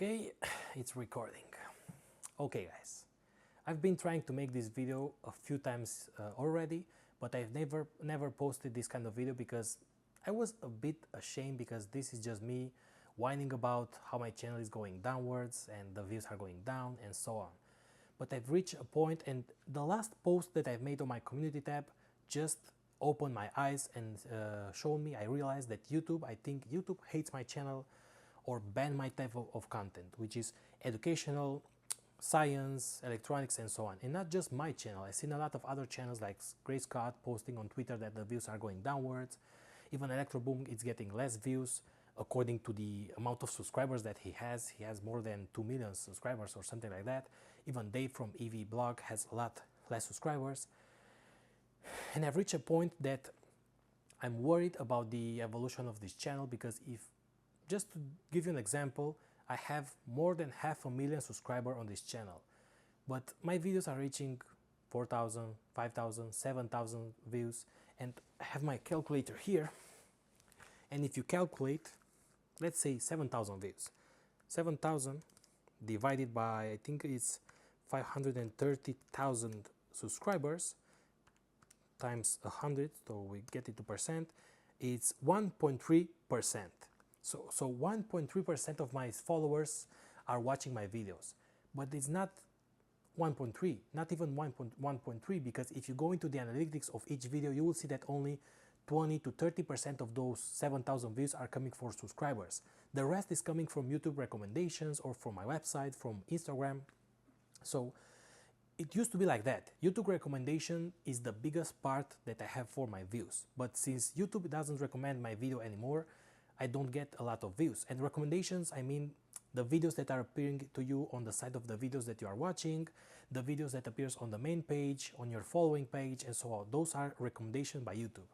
Okay, it's recording. Okay guys, I've been trying to make this video a few times already, but I've never posted this kind of video because I was a bit ashamed, because this is just me whining about how my channel is going downwards and the views are going down and so on. But I've reached a point, and the last post that I've made on my community tab just opened my eyes and showed me, I realized that I think YouTube hates my channel or ban my type of content, which is educational, science, electronics and so on. And not just my channel, I've seen a lot of other channels like Gray Scott posting on Twitter that the views are going downwards. Even Electroboom is getting less views according to the amount of subscribers that he has. He has more than 2 million subscribers or something like that. Even Dave from EV Blog has a lot less subscribers. And I've reached a point that I'm worried about the evolution of this channel, because just to give you an example, I have more than 500,000 subscribers on this channel, but my videos are reaching 4,000, 5,000, 7,000 views, and I have my calculator here, and if you calculate, let's say 7,000 views, 7,000 divided by, I think it's 530,000 subscribers, times 100, so we get it to percent, it's 1.3%. So 1.3% of my followers are watching my videos, but it's not 1.3, not even 1.3, because if you go into the analytics of each video, you will see that only 20 to 30% of those 7,000 views are coming for subscribers. The rest is coming from YouTube recommendations or from my website, from Instagram. So it used to be like that. YouTube recommendation is the biggest part that I have for my views. But since YouTube doesn't recommend my video anymore, I don't get a lot of views. And recommendations, I mean the videos that are appearing to you on the side of the videos that you are watching, the videos that appears on the main page, on your following page, and so on. Those are recommendations by YouTube.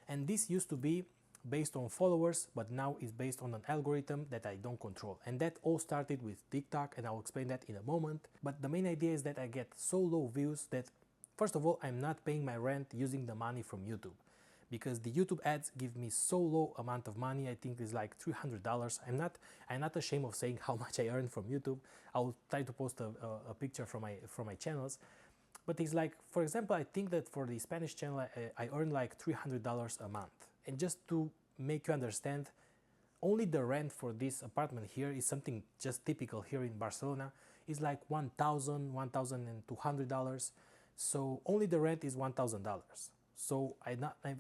And this used to be based on followers, but now it's based on an algorithm that I don't control. And that all started with TikTok, and I'll explain that in a moment. But the main idea is that I get so low views that, first of all, I'm not paying my rent using the money from YouTube, because the YouTube ads give me so low amount of money. I think it's like $300. I'm not ashamed of saying how much I earn from YouTube. I'll try to post a picture from my channels. But it's like, for example, I think that for the Spanish channel, I earn like $300 a month. And just to make you understand, only the rent for this apartment here is something just typical here in Barcelona. It's like $1,000, $1,200. So only the rent is $1,000. So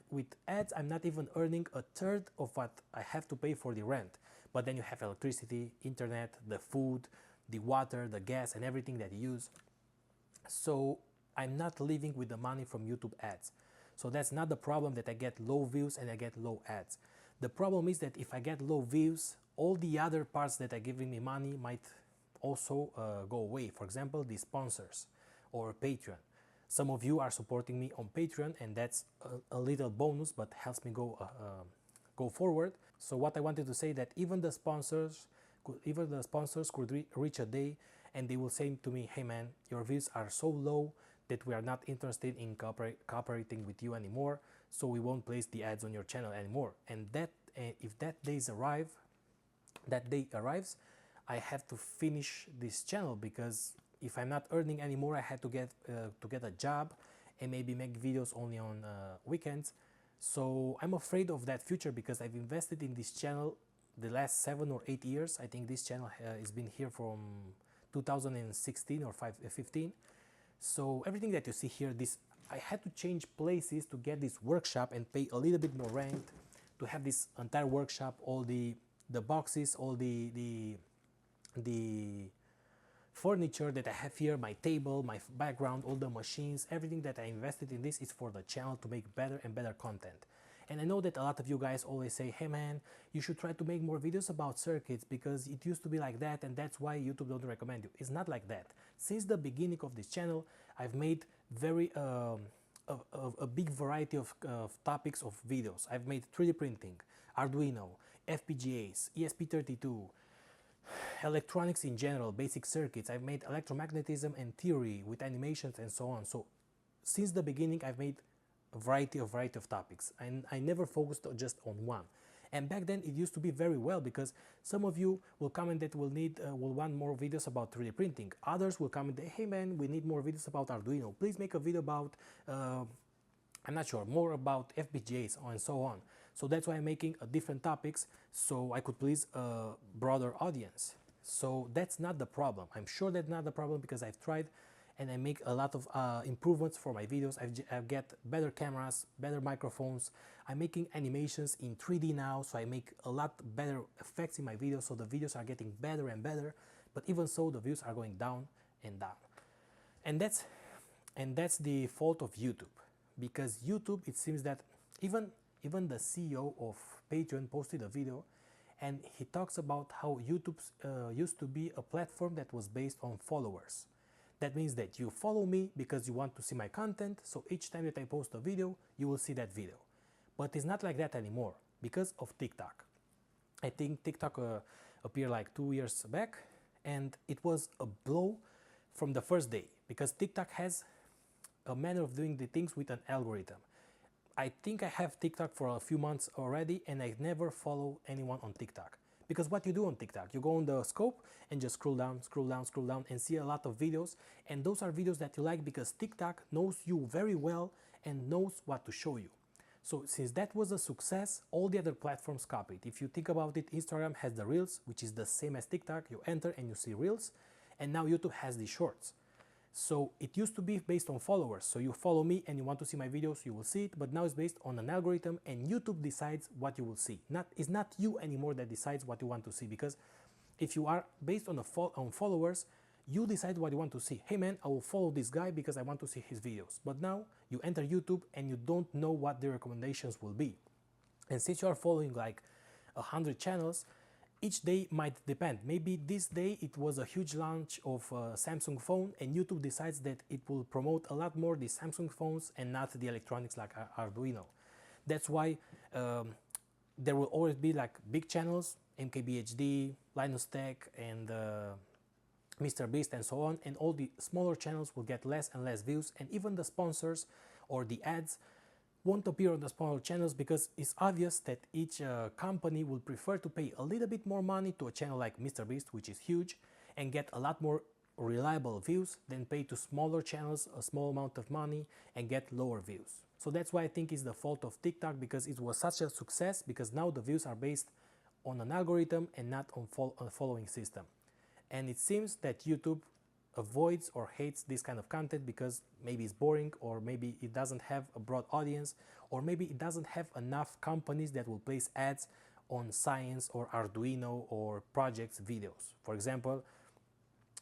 with ads, I'm not even earning a third of what I have to pay for the rent. But then you have electricity, internet, the food, the water, the gas, and everything that you use. So I'm not living with the money from YouTube ads. So that's not the problem that I get low views and I get low ads. The problem is that if I get low views, all the other parts that are giving me money might also go away. For example, the sponsors or Patreon. Some of you are supporting me on Patreon, and that's a little bonus, but helps me go forward. So what I wanted to say, that even the sponsors could reach a day and they will say to me, hey man, your views are so low that we are not interested in cooperating with you anymore, so we won't place the ads on your channel anymore. And that if that day arrives, I have to finish this channel, because if I'm not earning anymore, I had to get a job and maybe make videos only on weekends. So I'm afraid of that future, because I've invested in this channel the last 7 or 8 years. I think this channel has been here from 2016 or 15. So everything that you see here, I had to change places to get this workshop and pay a little bit more rent to have this entire workshop, all the boxes, all the furniture that I have here, my table, my background, all the machines, everything that I invested in this is for the channel to make better and better content. And I know that a lot of you guys always say, hey man, you should try to make more videos about circuits, because it used to be like that and that's why YouTube don't recommend you. It's not like that. Since the beginning of this channel, I've made a big variety of topics of videos. I've made 3D printing, Arduino, FPGAs, ESP32, electronics in general, basic circuits. I've made electromagnetism and theory with animations and so on. So since the beginning, I've made a variety of topics, and I never focused just on one. And back then it used to be very well, because some of you will comment that will want more videos about 3D printing. Others will comment that, hey man, we need more videos about Arduino. Please make a video about, I'm not sure, more about FPGAs and so on. So that's why I'm making different topics, so I could please a broader audience. So that's not the problem. I'm sure that's not the problem, because I've tried and I make a lot of improvements for my videos. I get better cameras, better microphones. I'm making animations in 3D now, so I make a lot better effects in my videos, so the videos are getting better and better. But even so, the views are going down and down. And that's the fault of YouTube, because YouTube, it seems that even the CEO of Patreon posted a video, and he talks about how YouTube used to be a platform that was based on followers. That means that you follow me because you want to see my content, so each time that I post a video, you will see that video. But it's not like that anymore because of TikTok. I think TikTok appeared like 2 years back, and it was a blow from the first day, because TikTok has a manner of doing the things with an algorithm. I think I have TikTok for a few months already, and I never follow anyone on TikTok. Because what you do on TikTok, you go on the scope and just scroll down, scroll down, scroll down, and see a lot of videos. And those are videos that you like because TikTok knows you very well and knows what to show you. So since that was a success, all the other platforms copied. If you think about it, Instagram has the Reels, which is the same as TikTok. You enter and you see Reels. And now YouTube has the Shorts. So it used to be based on followers. So you follow me and you want to see my videos, you will see it. But now it's based on an algorithm, and YouTube decides what you will see. It's not you anymore that decides what you want to see, because if you are based on followers, you decide what you want to see. Hey man, I will follow this guy because I want to see his videos. But now you enter YouTube and you don't know what the recommendations will be. And since you are following like 100 channels, each day might depend. Maybe this day it was a huge launch of a Samsung phone, and YouTube decides that it will promote a lot more the Samsung phones and not the electronics like Arduino. That's why there will always be like big channels, MKBHD, Linus Tech, and Mr. Beast, and so on, and all the smaller channels will get less and less views, and even the sponsors or the ads won't appear on the smaller channels, because it's obvious that each company will prefer to pay a little bit more money to a channel like Mr. Beast, which is huge, and get a lot more reliable views, than pay to smaller channels a small amount of money and get lower views. So that's why I think it's the fault of TikTok, because it was such a success, because now the views are based on an algorithm and not on a following system. And it seems that YouTube avoids or hates this kind of content because maybe it's boring, or maybe it doesn't have a broad audience, or maybe it doesn't have enough companies that will place ads on science or Arduino or projects videos. For example,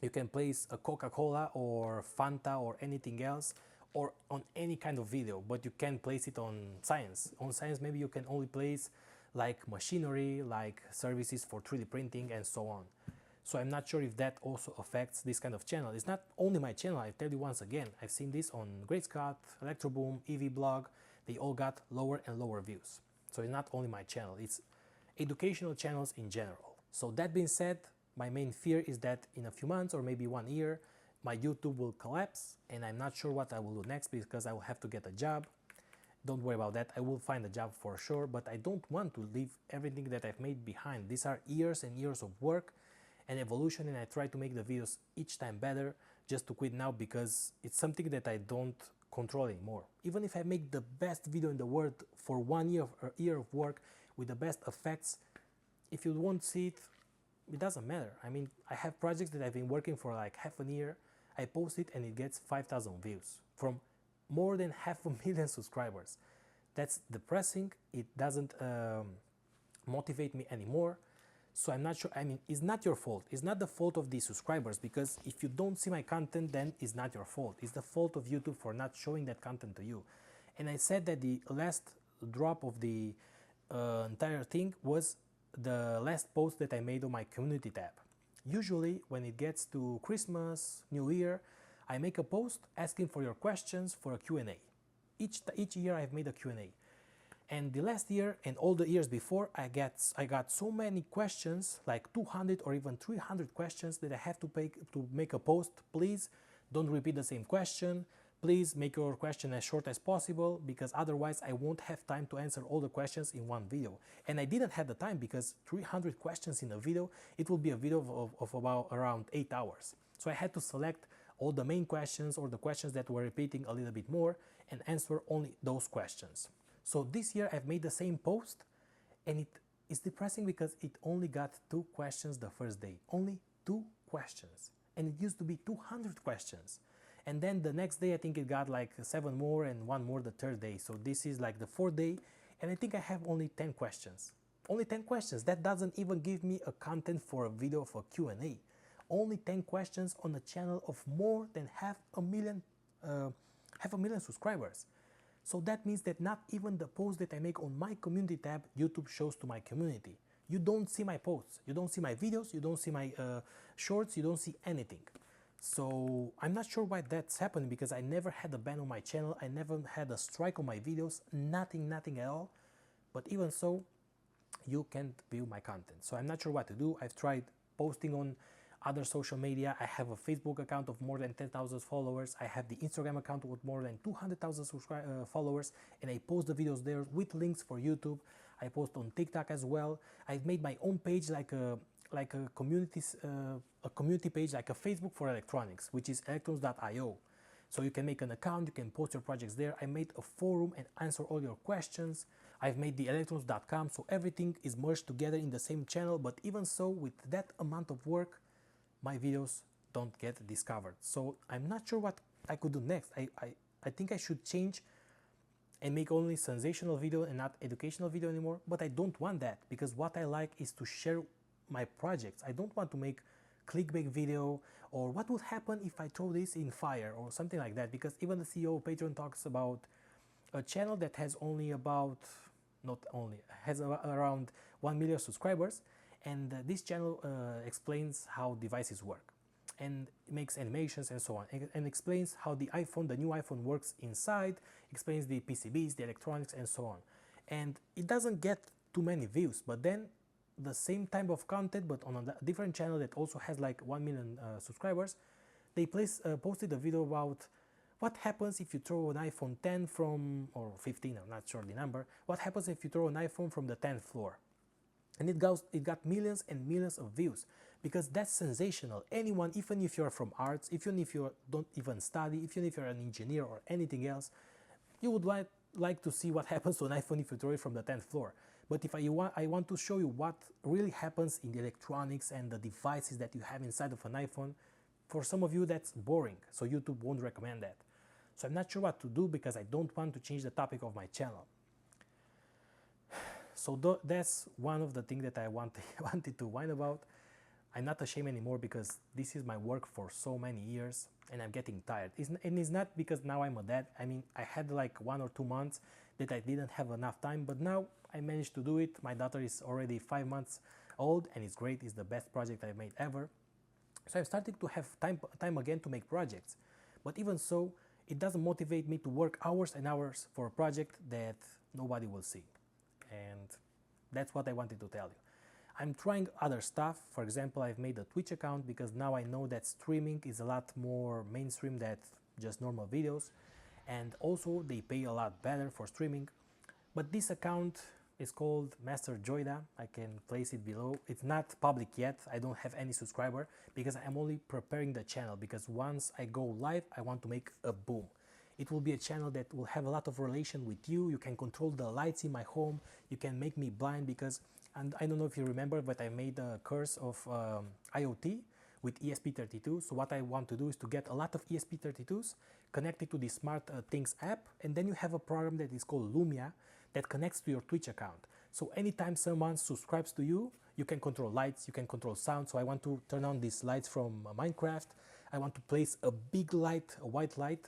you can place a Coca-Cola or Fanta or anything else, or on any kind of video, but you can't place it on science. On science, maybe you can only place like machinery, like services for 3D printing and so on. So I'm not sure if that also affects this kind of channel. It's not only my channel, I tell you once again. I've seen this on Great Scott, Electroboom, EVblog. They all got lower and lower views. So it's not only my channel, it's educational channels in general. So that being said, my main fear is that in a few months or maybe 1 year, my YouTube will collapse, and I'm not sure what I will do next, because I will have to get a job. Don't worry about that, I will find a job for sure, but I don't want to leave everything that I've made behind. These are years and years of work and evolution, and I try to make the videos each time better, just to quit now because it's something that I don't control anymore. Even if I make the best video in the world for 1 year of work with the best effects, if you won't see it, it doesn't matter. I mean, I have projects that I've been working for like half a year, I post it and it gets 5,000 views from more than 500,000 subscribers. That's depressing. It doesn't motivate me anymore. So I'm not sure, I mean, it's not your fault. It's not the fault of the subscribers, because if you don't see my content, then it's not your fault. It's the fault of YouTube for not showing that content to you. And I said that the last drop of the entire thing was the last post that I made on my community tab. Usually when it gets to Christmas, New Year, I make a post asking for your questions for a Q&A. Each year I've made a Q&A. And the last year and all the years before, I got so many questions, like 200 or even 300 questions, that I have to make a post. Please don't repeat the same question. please make your question as short as possible, because otherwise I won't have time to answer all the questions in one video. And I didn't have the time, because 300 questions in a video, it will be a video of about around 8 hours. So I had to select all the main questions or the questions that were repeating a little bit more and answer only those questions. So this year I've made the same post, and it is depressing because it only got 2 questions the first day. Only 2 questions. And it used to be 200 questions. And then the next day I think it got like 7 more and 1 more the third day. So this is like the 4th day, and I think I have only 10 questions. Only 10 questions. That doesn't even give me a content for a video of a Q&A. Only 10 questions on a channel of more than half a million subscribers. So that means that not even the posts that I make on my community tab, YouTube shows to my community. You don't see my posts, you don't see my videos, you don't see my shorts, you don't see anything. So I'm not sure why that's happening, because I never had a ban on my channel, I never had a strike on my videos, nothing at all. But even so, you can't view my content. So I'm not sure what to do. I've tried posting on other social media. I have a Facebook account of more than 10,000 followers. I have the Instagram account with more than 200,000 followers, and I post the videos there with links for YouTube. I post on TikTok as well. I've made my own page, like a community page, like a Facebook for electronics, which is electrons.io. So you can make an account, you can post your projects there. I made a forum and answer all your questions. I've made the electrons.com, so everything is merged together in the same channel. But even so, with that amount of work, my videos don't get discovered. So I'm not sure what I could do next. I think I should change and make only sensational video and not educational video anymore. But I don't want that, because what I like is to share my projects. I don't want to make clickbait video, or what would happen if I throw this in fire or something like that, because even the CEO of Patreon talks about a channel that has only about, not only, has around 1 million subscribers, and this channel explains how devices work, and makes animations and so on, and explains how the new iPhone works inside, explains the PCBs, the electronics and so on. And it doesn't get too many views, but then the same type of content, but on a different channel that also has like 1 million subscribers, they posted a video about what happens if you throw an iPhone 10 from, or 15, I'm not sure the number, what happens if you throw an iPhone from the 10th floor. And it got millions and millions of views, because that's sensational. Anyone, even if you're from arts, even if you don't even study, even if you're an engineer or anything else, you would like to see what happens to an iPhone if you throw it from the 10th floor. But if I want to show you what really happens in the electronics and the devices that you have inside of an iPhone, for some of you that's boring, so YouTube won't recommend that. So I'm not sure what to do, because I don't want to change the topic of my channel. So that's one of the things that I wanted to whine about. I'm not ashamed anymore, because this is my work for so many years and I'm getting tired. And it's not because now I'm a dad. I mean, I had like 1 or 2 months that I didn't have enough time, but now I managed to do it. My daughter is already 5 months old, and it's great. It's the best project I've made ever. So I'm starting to have time again to make projects. But even so, it doesn't motivate me to work hours and hours for a project that nobody will see. And that's what I wanted to tell you. I'm trying other stuff. For example, I've made a Twitch account, because now I know that streaming is a lot more mainstream than just normal videos. And also they pay a lot better for streaming. But this account is called Master Joyda. I can place it below. It's not public yet. I don't have any subscriber, because I'm only preparing the channel, because once I go live, I want to make a boom. It will be a channel that will have a lot of relation with you. You can control the lights in my home. You can make me blind, because, and I don't know if you remember, but I made a course of IoT with ESP32. So what I want to do is to get a lot of ESP32s, connect it to the Smart Things app, and then you have a program that is called Lumia that connects to your Twitch account. So anytime someone subscribes to you, you can control lights, you can control sound. So I want to turn on these lights from Minecraft. I want to place a big light, a white light.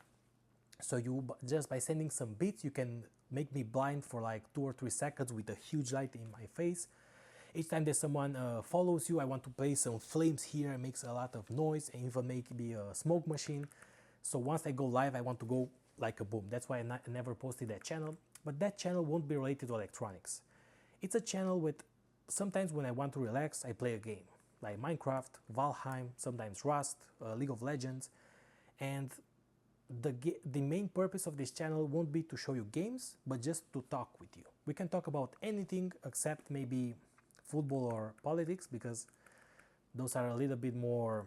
So you, just by sending some bits, you can make me blind for like 2 or 3 seconds with a huge light in my face. Each time that someone follows you, I want to place some flames here. It makes a lot of noise, and even make me a smoke machine. So once I go live, I want to go like a boom. That's why I never posted that channel. But that channel won't be related to electronics. It's a channel with, sometimes when I want to relax, I play a game like Minecraft, Valheim, sometimes Rust, League of Legends. And the main purpose of this channel won't be to show you games, but just to talk with you. We can talk about anything except maybe football or politics, because those are a little bit more,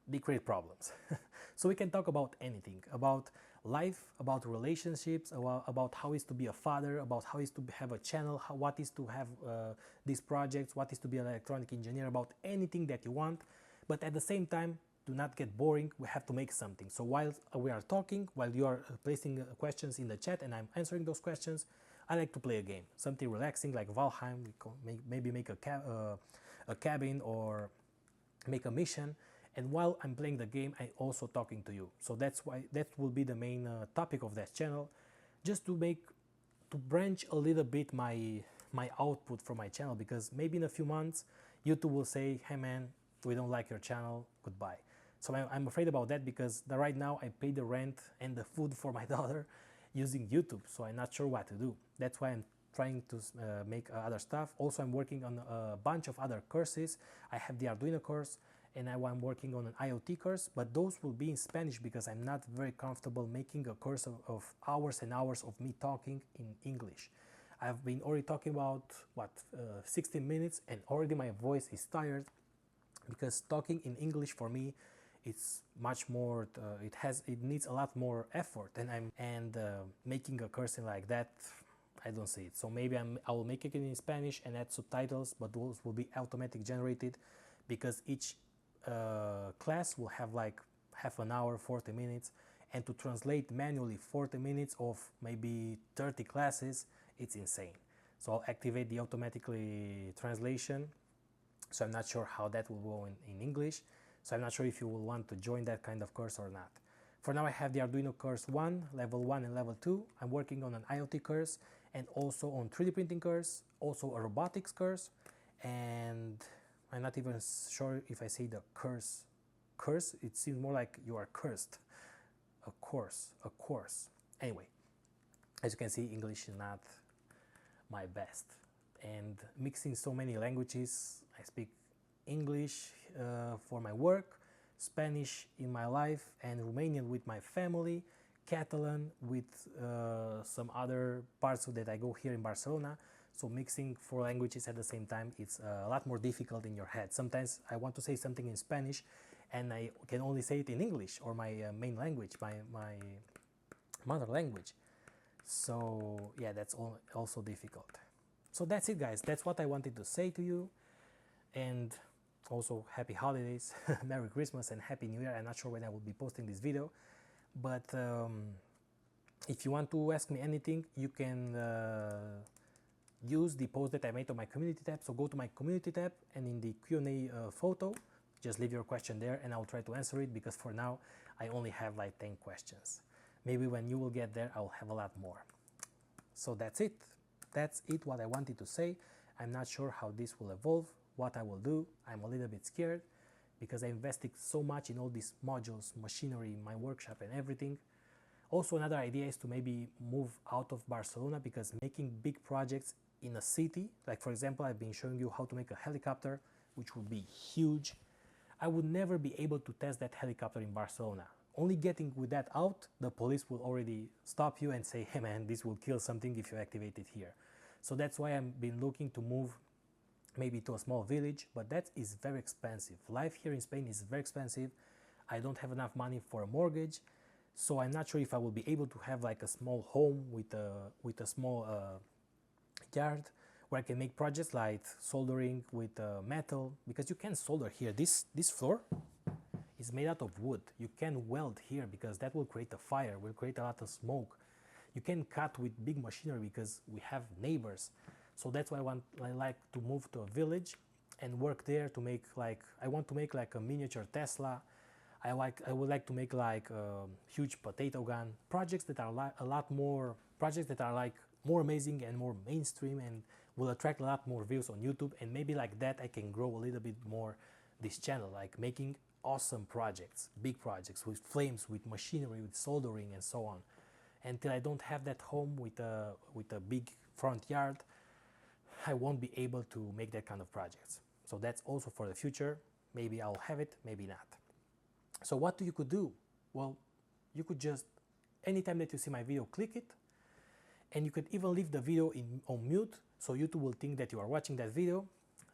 they create problems. So we can talk about anything, about life, about relationships, about how is to be a father, about how is to have a channel, what is to have these projects, what is to be an electronic engineer, about anything that you want. But at the same time, do not get boring, we have to make something. So while we are talking, while you are placing questions in the chat and I'm answering those questions, I like to play a game, something relaxing like Valheim. Maybe make a cabin or make a mission, and while I'm playing the game, I'm also talking to you. So that's why that will be the main topic of that channel, just to branch a little bit my output from my channel, because maybe in a few months YouTube will say, hey man, we don't like your channel, goodbye. So I'm afraid about that, because right now I pay the rent and the food for my daughter using YouTube, so I'm not sure what to do. That's why I'm trying to make other stuff. Also, I'm working on a bunch of other courses. I have the Arduino course, and I'm working on an IoT course, but those will be in Spanish, because I'm not very comfortable making a course of hours and hours of me talking in English. I've been already talking about, 16 minutes, and already my voice is tired, because talking in English for me, it's much more, it needs a lot more effort, and making a cursing like that, I don't see it. So maybe I will make it in Spanish and add subtitles, but those will be automatic generated, because each class will have like half an hour, 40 minutes, and to translate manually 40 minutes of maybe 30 classes, it's insane. So I'll activate the automatically translation. So I'm not sure how that will go in English. So I'm not sure if you will want to join that kind of course or not. For now, I have the Arduino course 1, level 1 and level 2. I'm working on an IoT course, and also on 3D printing course, also a robotics course, and I'm not even sure if I say the curse. Curse, it seems more like you are cursed. A course. Anyway, as you can see, English is not my best. And mixing so many languages, I speak English for my work, Spanish in my life, and Romanian with my family, Catalan with some other parts that I go here in Barcelona. So mixing 4 languages at the same time, it's a lot more difficult in your head. Sometimes I want to say something in Spanish and I can only say it in English, or my main language, my mother language. So yeah, that's also difficult. So that's it, guys. That's what I wanted to say to you. And also happy holidays, Merry Christmas and Happy New Year. I'm not sure when I will be posting this video, but if you want to ask me anything, you can use the post that I made on my community tab. So go to my community tab, and in the Q&A photo, just leave your question there and I'll try to answer it, because for now I only have like 10 questions. Maybe when you will get there, I'll have a lot more. So that's it what I wanted to say. I'm not sure how this will evolve, what I will do. I'm a little bit scared, because I invested so much in all these modules, machinery, my workshop and everything. Also, another idea is to maybe move out of Barcelona, because making big projects in a city, like for example, I've been showing you how to make a helicopter, which would be huge. I would never be able to test that helicopter in Barcelona. Only getting with that out, the police will already stop you and say, hey man, this will kill something if you activate it here. So that's why I've been looking to move maybe to a small village, but that is very expensive. Life here in Spain is very expensive. I don't have enough money for a mortgage, so I'm not sure if I will be able to have like a small home with a small yard where I can make projects like soldering with metal, because you can solder here. This floor is made out of wood. You can weld here, because that will create a fire, will create a lot of smoke. You can cut with big machinery, because we have neighbors. So that's why I like to move to a village and work there to make I want to make like a miniature Tesla. I would like to make like a huge potato gun, projects that are like more amazing and more mainstream, and will attract a lot more views on YouTube. And maybe like that I can grow a little bit more this channel, like making awesome projects, big projects with flames, with machinery, with soldering and so on. Until I don't have that home with a big front yard, I won't be able to make that kind of projects. So that's also for the future. Maybe I'll have it, maybe not. So what you could do? Well, You could just, anytime that you see my video, click it, and you could even leave the video on mute, so YouTube will think that you are watching that video.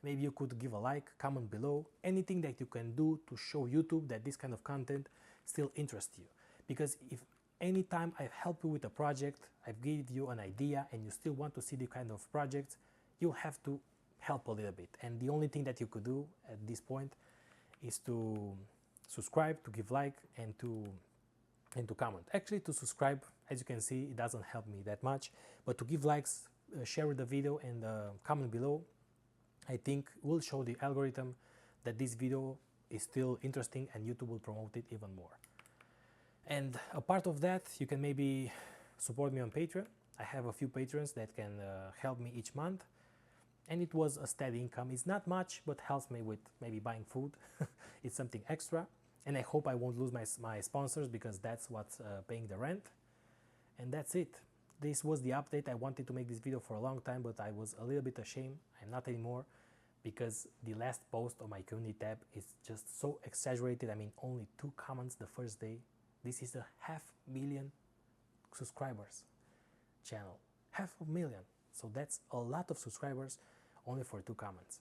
Maybe you could give a like, comment below, anything that you can do to show YouTube that this kind of content still interests you. Because if anytime I've helped you with a project, I've gave you an idea and you still want to see the kind of projects, you'll have to help a little bit. And the only thing that you could do at this point is to subscribe, to give like, and to comment. Actually, to subscribe, as you can see, it doesn't help me that much, but to give likes, share the video, and comment below, I think will show the algorithm that this video is still interesting and YouTube will promote it even more. And a part of that, you can maybe support me on Patreon. I have a few patrons that can help me each month, and it was a steady income. It's not much, but helps me with maybe buying food. It's something extra, and I hope I won't lose my sponsors, because that's what's paying the rent. And that's it. This was the update. I wanted to make this video for a long time, but I was a little bit ashamed. I'm not anymore, because the last post on my community tab is just so exaggerated. I mean, only 2 comments the first day. This is a 500,000 subscribers channel. 500,000. So that's a lot of subscribers only for 2 comments.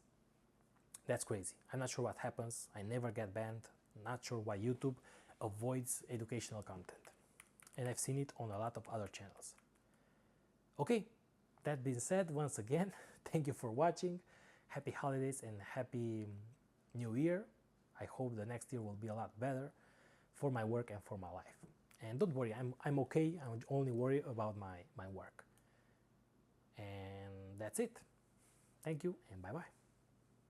That's crazy. I'm not sure what happens. I never get banned. Not sure why YouTube avoids educational content. And I've seen it on a lot of other channels. Okay, that being said, once again, thank you for watching. Happy holidays and happy new year. I hope the next year will be a lot better for my work and for my life. And don't worry, I'm okay. I'm only worried about my work. And that's it. Thank you and bye-bye.